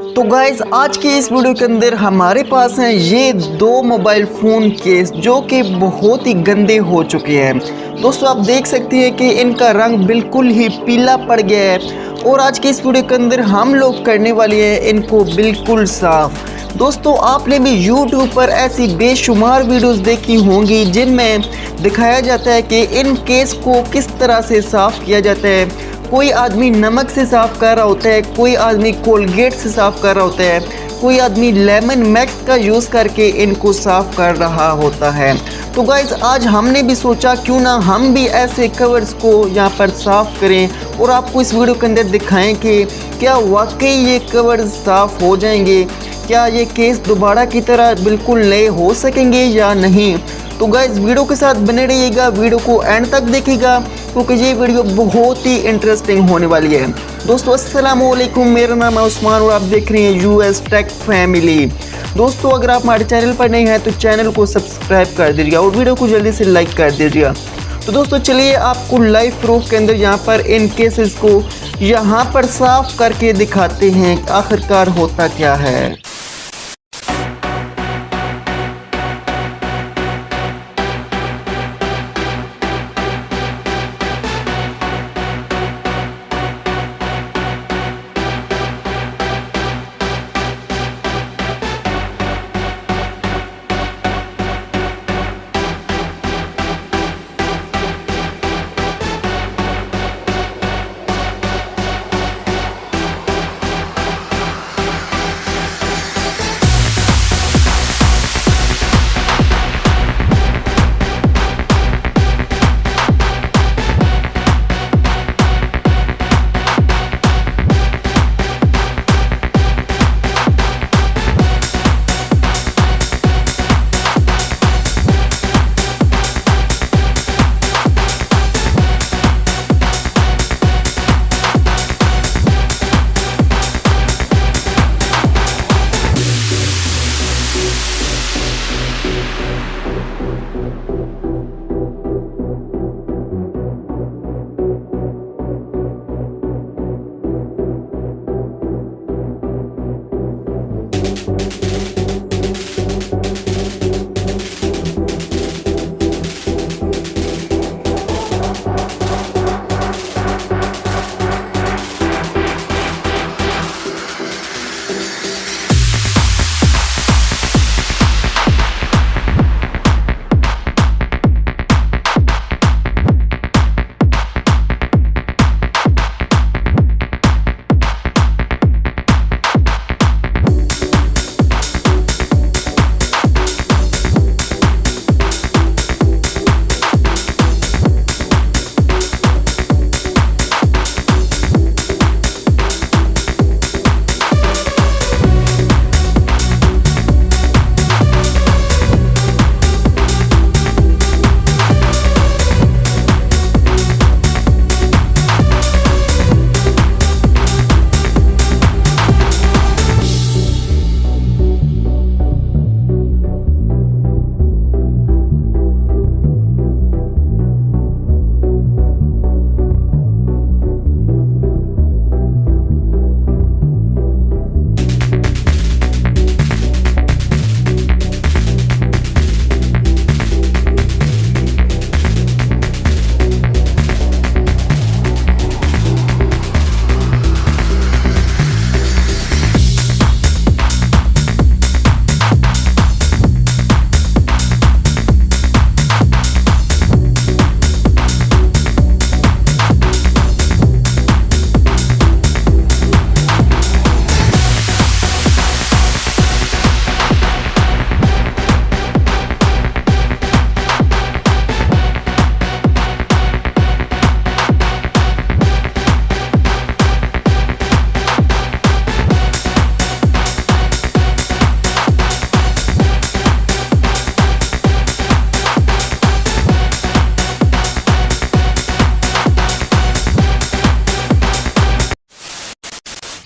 तो गाइस आज के इस वीडियो के अंदर हमारे पास हैं ये दो मोबाइल फ़ोन केस जो कि बहुत ही गंदे हो चुके हैं। दोस्तों आप देख सकते हैं कि इनका रंग बिल्कुल ही पीला पड़ गया है और आज के इस वीडियो के अंदर हम लोग करने वाले हैं इनको बिल्कुल साफ़। दोस्तों आपने भी YouTube पर ऐसी बेशुमार वीडियोस देखी होंगी जिनमें दिखाया जाता है कि इन केस को किस तरह से साफ़ किया जाता है। कोई आदमी नमक से साफ़ कर रहा होता है, कोई आदमी कोलगेट से साफ़ कर रहा होता है, कोई आदमी लेमन मैक्स का यूज़ करके इनको साफ़ कर रहा होता है। तो गाइज़ आज हमने भी सोचा क्यों ना हम भी ऐसे कवर्स को यहाँ पर साफ़ करें और आपको इस वीडियो के अंदर दिखाएं कि क्या वाकई ये कवर्स साफ़ हो जाएंगे, क्या ये केस दोबारा की तरह बिल्कुल नए हो सकेंगे या नहीं। तो गाइज़ वीडियो के साथ बने रहिएगा, वीडियो को एंड तक देखिएगा क्योंकि ये वीडियो बहुत ही इंटरेस्टिंग होने वाली है। दोस्तों अस्सलाम वालेकुम, मेरा नाम है उस्मान और आप देख रहे हैं यूएस टेक फैमिली। दोस्तों अगर आप हमारे चैनल पर नहीं हैं तो चैनल को सब्सक्राइब कर दीजिएगा और वीडियो को जल्दी से लाइक कर दीजिएगा। तो दोस्तों चलिए आपको लाइव प्रूफ के अंदर यहाँ पर इन केसेस को यहाँ पर साफ करके दिखाते हैं आखिरकार होता क्या है।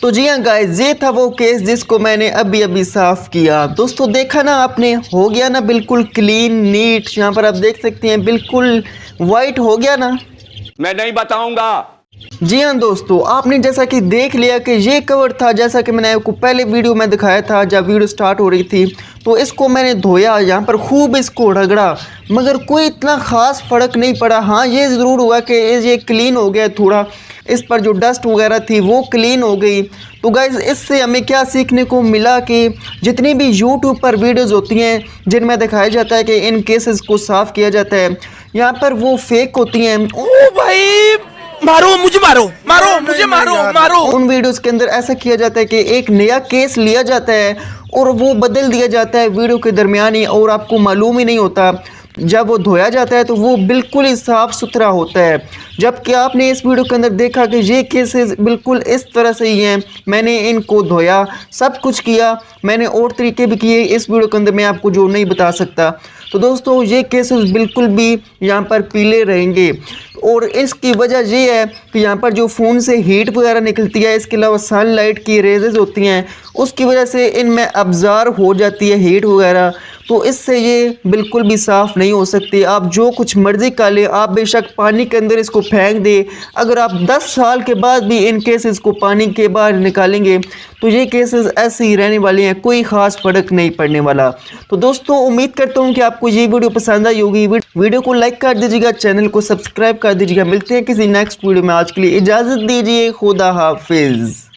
तो जी हाँ गाइस, ये था वो केस जिसको मैंने अभी साफ़ किया। दोस्तों देखा ना आपने, हो गया ना बिल्कुल क्लीन नीट। यहाँ पर आप देख सकते हैं बिल्कुल वाइट हो गया ना। मैं नहीं बताऊंगा। जी हाँ दोस्तों, आपने जैसा कि देख लिया कि ये कवर था, जैसा कि मैंने आपको पहले वीडियो में दिखाया था जब वीडियो स्टार्ट हो रही थी। तो इसको मैंने धोया, यहाँ पर खूब इसको रगड़ा, मगर कोई इतना ख़ास फ़र्क नहीं पड़ा। हाँ, ये ज़रूर हुआ कि ये क्लीन हो गया थोड़ा, इस पर जो डस्ट वगैरह थी वो क्लीन हो गई। तो गाइज़, इससे हमें क्या सीखने को मिला कि जितनी भी यूट्यूब पर वीडियोज़ होती हैं जिनमें दिखाया जाता है कि इन केसेस को साफ़ किया जाता है, यहाँ पर वो फेक होती हैं। ओ भाई, मारो मुझे, मारो मारो मुझे, मारो मारो। उन वीडियोस के अंदर ऐसा किया जाता है कि एक नया केस लिया जाता है और वो बदल दिया जाता है वीडियो के दरमियान ही, और आपको मालूम ही नहीं होता। जब वो धोया जाता है तो वो बिल्कुल ही साफ़ सुथरा होता है, जबकि आपने इस वीडियो के अंदर देखा कि ये केसेस बिल्कुल इस तरह से ही हैं। मैंने इनको धोया, सब कुछ किया, मैंने और तरीके भी किए, इस वीडियो के अंदर मैं आपको जो नहीं बता सकता। तो दोस्तों, ये केसेस बिल्कुल भी यहाँ पर पीले रहेंगे, और इसकी वजह ये है कि यहाँ पर जो फ़ोन से हीट वगैरह निकलती है, इसके अलावा सनलाइट की रेजेस होती हैं, उसकी वजह से इनमें अब्ज़ॉर्ब हो जाती है हीट वगैरह। तो इससे ये बिल्कुल भी साफ़ नहीं हो सकती। आप जो कुछ मर्ज़ी कर लें, आप बेशक पानी के अंदर इसको फेंक दें, अगर आप 10 साल के बाद भी इन केसेस को पानी के बाहर निकालेंगे तो ये केसेस ऐसे ही रहने वाले हैं, कोई ख़ास फ़र्क नहीं पड़ने वाला। तो दोस्तों, उम्मीद करता हूँ कि आपको ये वीडियो पसंद आई होगी। वीडियो को लाइक कर दीजिएगा, चैनल को सब्सक्राइब कर दीजिएगा। मिलते हैं किसी नेक्स्ट वीडियो में, आज के लिए इजाज़त दीजिए, खुदा हाफिज़।